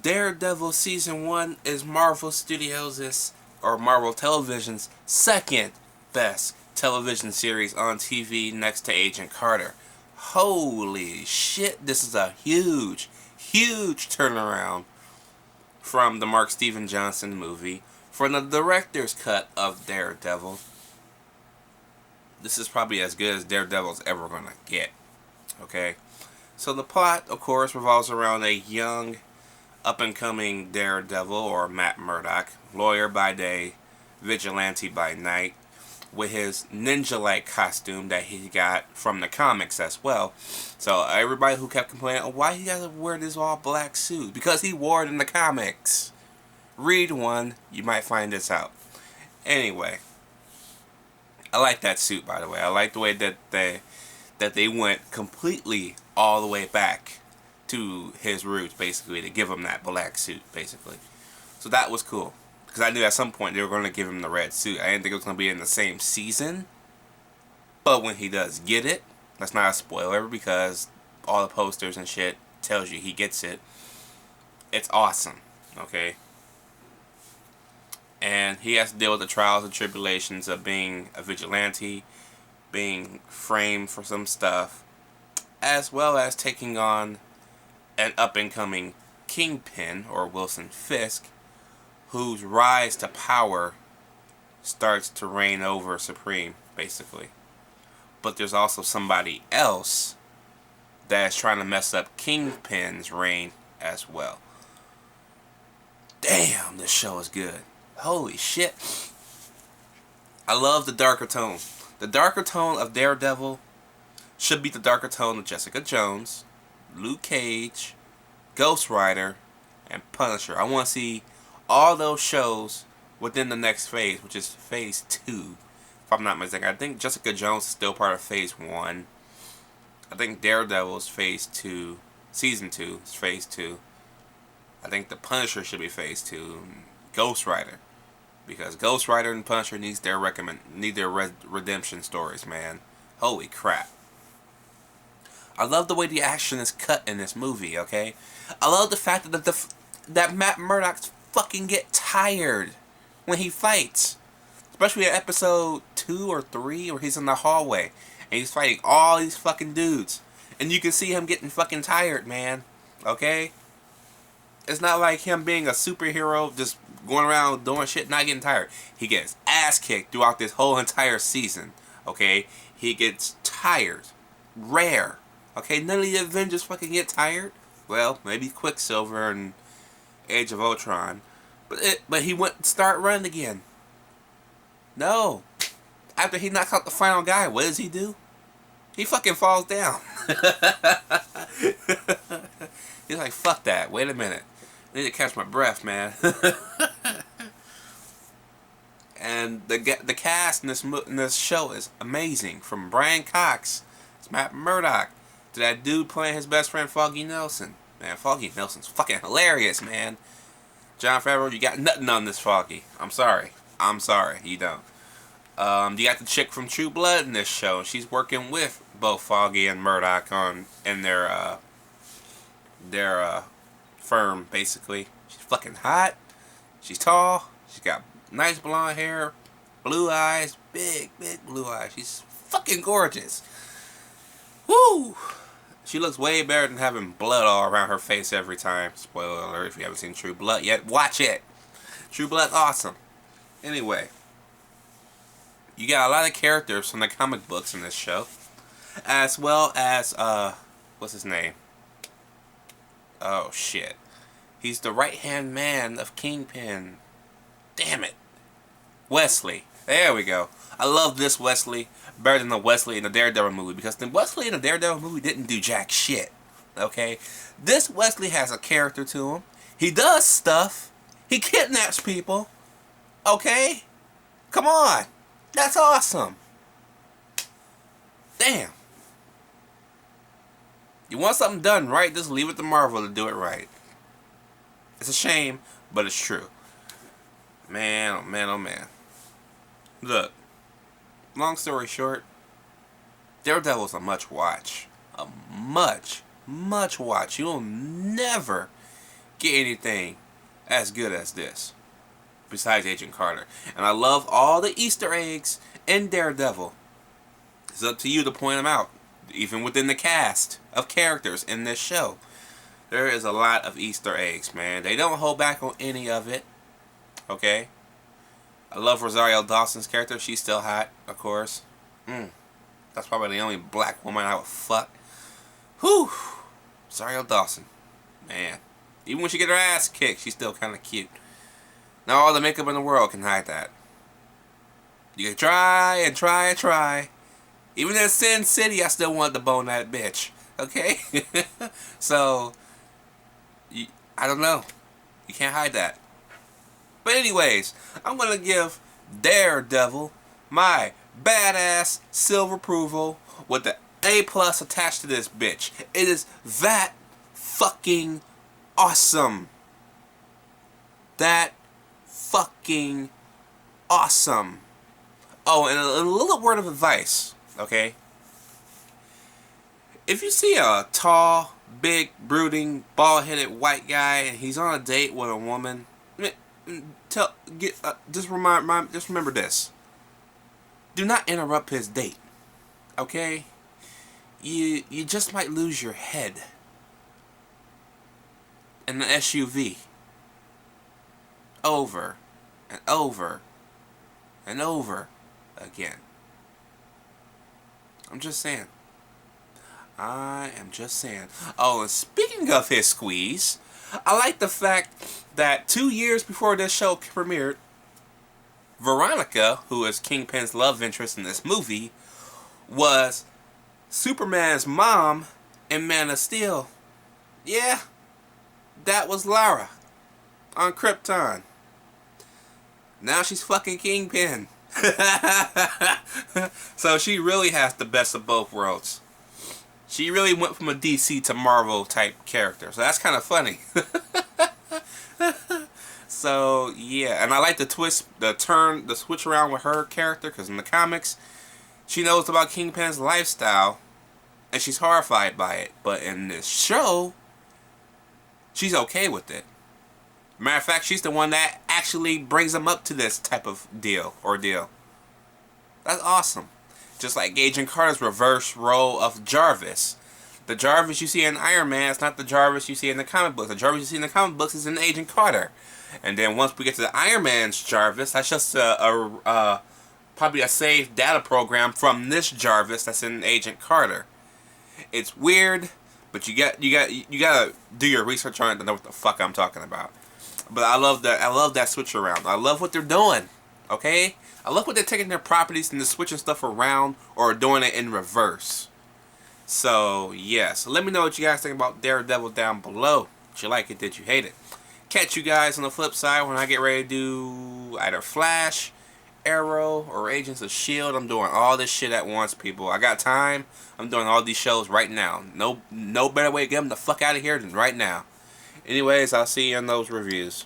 Daredevil Season 1 is Marvel Studios' or Marvel Television's second best television series on TV next to Agent Carter. Holy shit, this is a huge turnaround from the Mark Steven Johnston movie. From the director's cut of Daredevil, this is probably as good as Daredevil's ever gonna get. Okay? So the plot, of course, revolves around a young, up-and-coming Daredevil, or Matt Murdock, lawyer by day, vigilante by night, with his ninja-like costume that he got from the comics as well. So everybody who kept complaining, oh, why he gotta wear this all-black suit? Because he wore it in the comics. Read one, you might find this out. Anyway, I like that suit, by the way. I like the way that they went completely all the way back to his roots, basically, to give him that black suit, basically. So that was cool. Because I knew at some point they were going to give him the red suit. I didn't think it was going to be in the same season. But when he does get it, that's not a spoiler because all the posters and shit tells you he gets it. It's awesome, okay? And he has to deal with the trials and tribulations of being a vigilante, being framed for some stuff, as well as taking on an up-and-coming kingpin, or Wilson Fisk, whose rise to power starts to reign over supreme, basically. But there's also somebody else that's trying to mess up Kingpin's reign as well. Damn, this show is good. Holy shit. I love the darker tone. The darker tone of Daredevil should be the darker tone of Jessica Jones, Luke Cage, Ghost Rider, and Punisher. I want to see all those shows within the next phase, which is phase 2. If I'm not mistaken. I think Jessica Jones is still part of phase 1. I think Daredevil is phase 2. Season 2 is phase 2. I think the Punisher should be phase 2. Ghost Rider. Because Ghost Rider and Punisher need their redemption stories, man. Holy crap. I love the way the action is cut in this movie, okay? I love the fact that Matt Murdock fucking get tired when he fights. Especially in episode 2 or 3 where he's in the hallway and he's fighting all these fucking dudes. And you can see him getting fucking tired, man. Okay? It's not like him being a superhero just going around doing shit, not getting tired. He gets ass kicked throughout this whole entire season. Okay? He gets tired. Rare. Okay? None of the Avengers fucking get tired. Well, maybe Quicksilver and Age of Ultron. But he went start running again. No. After he knocks out the final guy, what does he do? He fucking falls down. He's like, fuck that. Wait a minute. I need to catch my breath, man. And the cast in this show is amazing. From Brian Cox, it's Matt Murdock, to that dude playing his best friend, Foggy Nelson. Man, Foggy Nelson's fucking hilarious, man. Jon Favreau, you got nothing on this Foggy. I'm sorry. You don't. You got the chick from True Blood in this show. She's working with both Foggy and Murdock in their firm, basically. She's fucking hot. She's tall. She's got nice blonde hair, blue eyes, big blue eyes. She's fucking gorgeous. Woo! She looks way better than having blood all around her face every time. Spoiler alert if you haven't seen True Blood yet. Watch it. True Blood's awesome. Anyway, you got a lot of characters from the comic books in this show, as well as what's his name? Oh shit, he's the right-hand man of Kingpin. Damn it, Wesley. There we go. I love this Wesley better than the Wesley in the Daredevil movie, because the Wesley in the Daredevil movie didn't do jack shit. Okay, this Wesley has a character to him. He does stuff. He kidnaps people. Okay, come on. That's awesome. Damn. You want something done right, just leave it to Marvel to do it right. It's a shame, but it's true. Man, oh man, oh man. Look, long story short, Daredevil's a much watch. A much watch. You'll never get anything as good as this. Besides Agent Carter. And I love all the Easter eggs in Daredevil. It's up to you to point them out. Even within the cast of characters in this show. There is a lot of Easter eggs, man. They don't hold back on any of it. Okay? I love Rosario Dawson's character. She's still hot, of course. That's probably the only black woman I would fuck. Whew. Rosario Dawson. Man. Even when she get her ass kicked, she's still kind of cute. Now all the makeup in the world can hide that. You can try and try and try. Even in Sin City, I still want to bone that bitch. Okay? So, I don't know. You can't hide that. But anyways, I'm going to give Daredevil my badass silver approval with the A+ attached to this bitch. It is that fucking awesome. That fucking awesome. Oh, and a little word of advice, okay? If you see a tall, big, brooding, bald-headed white guy and he's on a date with a woman, just remember this. Do not interrupt his date, okay? You just might lose your head in the SUV. Over and over and over again. I'm just saying. I am just saying. Oh, and speaking of his squeeze, I like the fact that 2 years before this show premiered, Veronica, who is Kingpin's love interest in this movie, was Superman's mom in Man of Steel. Yeah, that was Lara on Krypton. Now she's fucking Kingpin. So she really has the best of both worlds. She really went from a DC to Marvel type character. So that's kind of funny. So yeah, and I like the twist, the switch around with her character, because in the comics, she knows about Kingpin's lifestyle, and she's horrified by it. But in this show, she's okay with it. Matter of fact, she's the one that actually brings him up to this type of ordeal. That's awesome. Just like Agent Carter's reverse role of Jarvis. The Jarvis you see in Iron Man is not the Jarvis you see in the comic books. The Jarvis you see in the comic books is in Agent Carter. And then once we get to the Iron Man's Jarvis, that's just probably a saved data program from this Jarvis that's in Agent Carter. It's weird, but you gotta do your research on it to know what the fuck I'm talking about. But I love that switch around. I love what they're doing. Okay? I love what they're taking their properties and they're switching stuff around or doing it in reverse. So, yeah. So let me know what you guys think about Daredevil down below. Did you like it? Did you hate it? Catch you guys on the flip side when I get ready to do either Flash, Arrow, or Agents of S.H.I.E.L.D. I'm doing all this shit at once, people. I got time. I'm doing all these shows right now. No better way to get them the fuck out of here than right now. Anyways, I'll see you in those reviews.